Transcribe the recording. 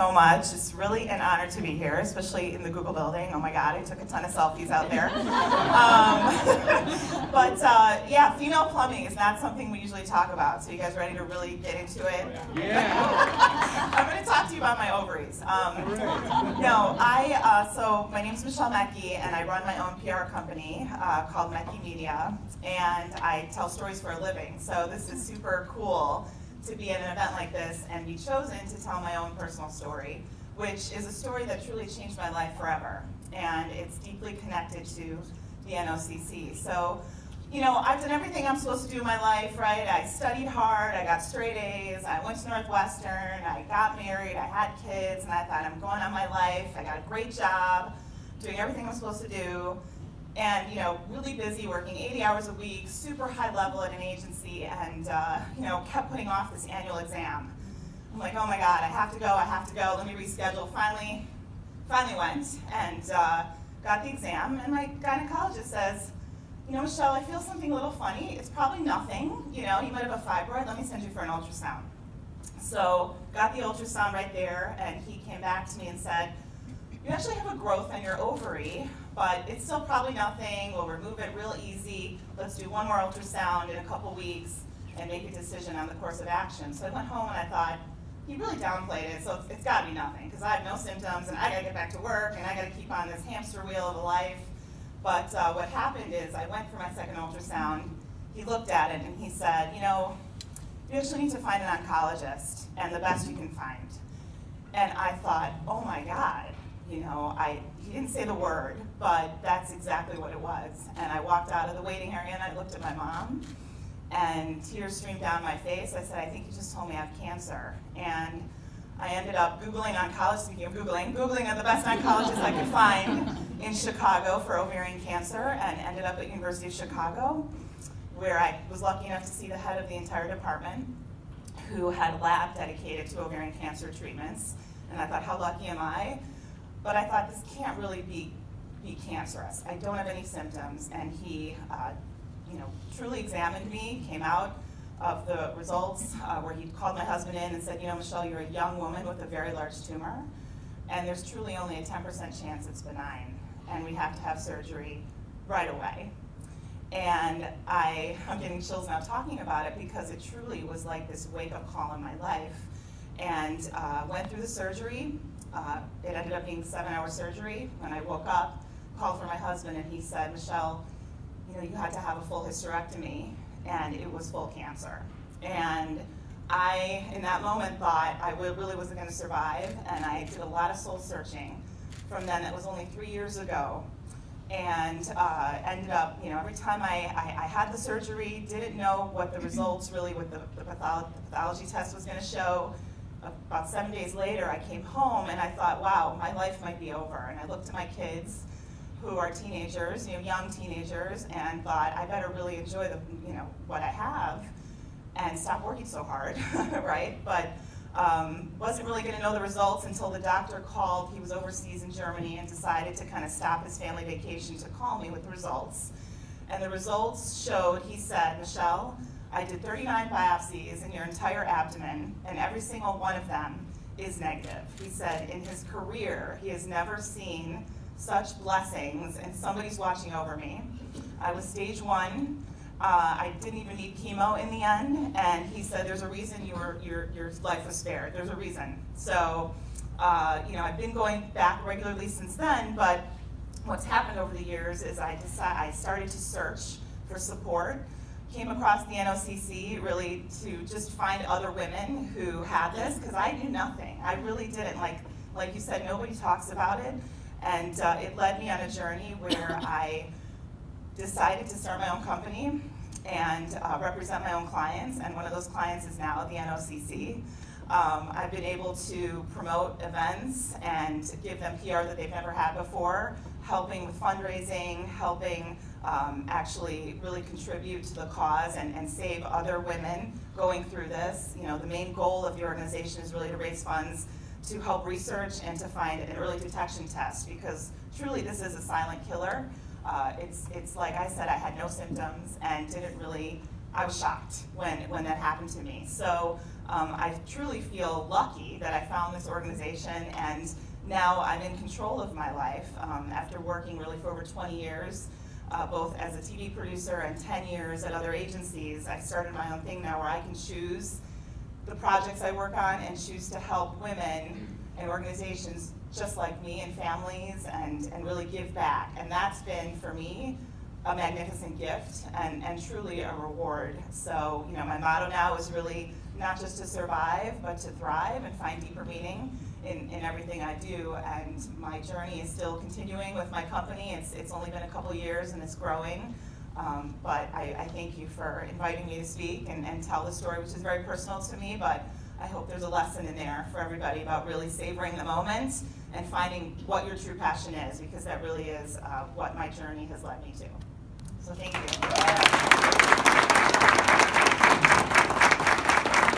so much. It's really an honor to be here, especially in the Google building. Oh my God, I took a ton of selfies out there. Yeah, female plumbing is not something we usually talk about. So you guys ready to really get into it? Yeah. I'm going to talk to you about my ovaries. So my name's Mekky, and I run my own PR company called Mekky Media, and I tell stories for a living. So this is super cool to be at an event like this and be chosen to tell my own personal story, which is a story that truly changed my life forever. And it's deeply connected to the NOCC. So, you know, I've done everything I'm supposed to do in my life, right? I studied hard, I got straight A's, I went to Northwestern, I got married, I had kids, and I thought I'm going on my life, I got a great job, doing everything I'm supposed to do. And, you know, really busy, working 80 hours a week, super high level at an agency, and, you know, kept putting off this annual exam. I'm like, oh my God, I have to go, let me reschedule. Finally went and got the exam, and my gynecologist says, you know, Michelle, I feel something a little funny. It's probably nothing, you know, you might have a fibroid, let me send you for an ultrasound. So, got the ultrasound right there, and he came back to me and said, you actually have a growth on your ovary, but it's still probably nothing. We'll remove it real easy. Let's do one more ultrasound in a couple weeks and make a decision on the course of action. So I went home and I thought, he really downplayed it, so it's gotta be nothing, because I have no symptoms and I gotta get back to work and I gotta keep on this hamster wheel of a life. But what happened is I went for my second ultrasound, he looked at it and he said, you know, you actually need to find an oncologist and the best you can find. And I thought, oh my God. You know, he didn't say the word, but that's exactly what it was. And I walked out of the waiting area and I looked at my mom, and tears streamed down my face. I said, I think you just told me I have cancer. And I ended up Googling oncology, speaking of Googling the best oncologist I could find in Chicago for ovarian cancer, and ended up at University of Chicago, where I was lucky enough to see the head of the entire department, who had a lab dedicated to ovarian cancer treatments. And I thought, how lucky am I? But I thought, this can't really be cancerous. I don't have any symptoms. And he, you know, truly examined me, came out of the results where he called my husband in and said, you know, Michelle, you're a young woman with a very large tumor, and there's truly only a 10% chance it's benign, and we have to have surgery right away. And I'm getting chills now talking about it, because it truly was like this wake-up call in my life. And went through the surgery. It ended up being a 7-hour surgery. When I woke up, called for my husband, and he said, Michelle, you know, you had to have a full hysterectomy, and it was full cancer. And I, in that moment, thought I really wasn't going to survive, and I did a lot of soul searching from then. That was only 3 years ago. And ended up, you know, every time I had the surgery, didn't know what the results really, what the pathology test was going to show. About 7 days later, I came home and I thought, wow, my life might be over. And I looked at my kids, who are teenagers, you know, young teenagers, and thought, I better really enjoy you know, what I have and stop working so hard, right? But wasn't really going to know the results until the doctor called. He was overseas in Germany and decided to kind of stop his family vacation to call me with the results. And the results showed, he said, Michelle, I did 39 biopsies in your entire abdomen, and every single one of them is negative. He said in his career, he has never seen such blessings, and somebody's watching over me. I was stage 1. I didn't even need chemo in the end, and he said, there's a reason your life was spared. There's a reason. So, you know, I've been going back regularly since then, but what's happened over the years is I started to search for support. Came across the NOCC really to just find other women who had this, because I knew nothing. I really didn't. Like you said, nobody talks about it, and it led me on a journey where I decided to start my own company and represent my own clients, and one of those clients is now the NOCC. I've been able to promote events and give them PR that they've never had before, helping with fundraising, helping actually really contribute to the cause and save other women going through this. You know, the main goal of the organization is really to raise funds to help research and to find an early detection test, because truly this is a silent killer. It's like I said, I had no symptoms and didn't really I was shocked when that happened to me. So I truly feel lucky that I found this organization, and now I'm in control of my life after working really for over 20 years, both as a TV producer and 10 years at other agencies. I started my own thing now where I can choose the projects I work on and choose to help women and organizations just like me and families and really give back. And that's been, for me, a magnificent gift and truly a reward. So, my motto now is really not just to survive, but to thrive and find deeper meaning in everything I do. And my journey is still continuing with my company. It's only been a couple years and it's growing. But I thank you for inviting me to speak and tell the story, which is very personal to me, but I hope there's a lesson in there for everybody about really savoring the moment and finding what your true passion is, because that really is what my journey has led me to. So thank you.